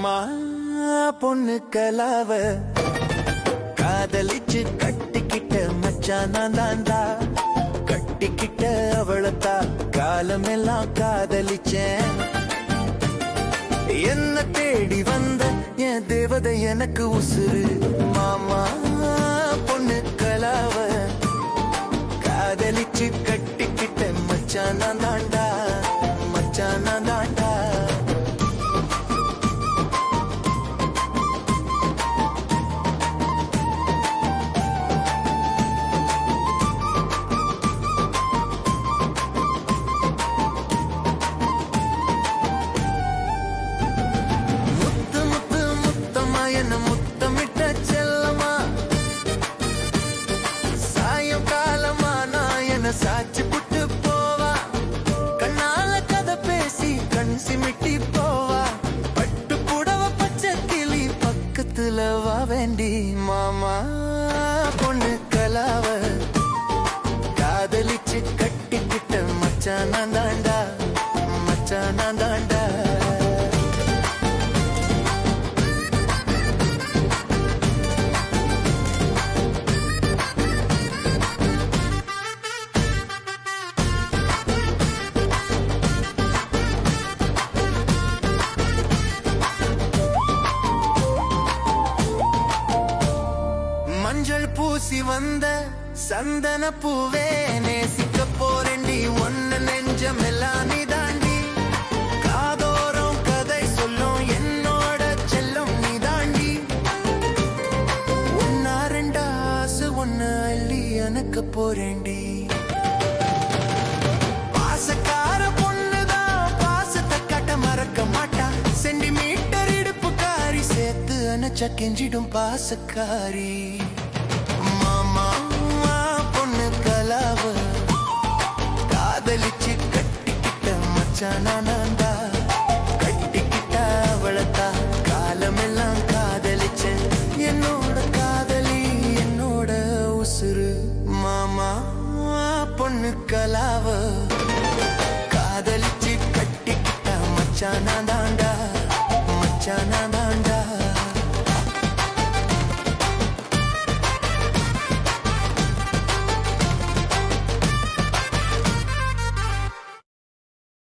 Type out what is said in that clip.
மாமா பொண்ணு கலாவ காதலிச்சு கட்டிக்கிட்ட மச்சான் நான் தாண்டா. கட்டிக்கிட்ட அவளத்தா காலமெல்லாம் காதலிச்சேன். என்ன தேடி வந்த என் தேவதை எனக்கு உசுறு. மாமா பொண்ணு கலாவ காதலிச்சு கட்டிக்கிட்ட மச்சான் நான் தாண்டா. மச்சான் நான் தாண்டா. முத்தமிட்ட செல்லமா சாயங்காலமா நான் என்ன சாட்சி புட்டு போவா. கண்ணால கதை பேசி கண் சிமிட்டி போவா. பட்டு புடவ பச்சை கிளி பக்கத்துல வா வேண்டி. மாமா பொண்ணு கலாவ காதலிச்சு கட்டிக்கிட்ட மச்சான் நான் தாண்டா. மச்சான் நான் தாண்டா. மஞ்சள் பூசி வந்த சந்தன பூவே நேசிக்க போரண்டி. ஒன்னு நெஞ்சமெல்லாம் நீ தாண்டி. காதோரம் கதை சொல்லும் என்னோட செல்லம் நீ தாண்டி. ஒன்னா ரெண்டா ஆசை ஒன்னு அள்ளி எனக்கு போரண்டி. பாசக்கார பொண்ணுதான் பாசத்தை காட்ட மறக்க மாட்டா. சென்டிமீட்டர் இடுப்புக்காரி சேர்த்து அணைச்சா கெஞ்சிடும் பாசக்காரி. பொண்ணு கலாவ காதலிச்சு கட்டிக்கிட்ட மச்சான் நான்தா. கட்டிக்கிட்ட அவளத்தா காலமெல்லாம் காதலிச்சேன். என்னோட காதலி என்னோட உசுறு. மாமா பொண்ணு கலாவ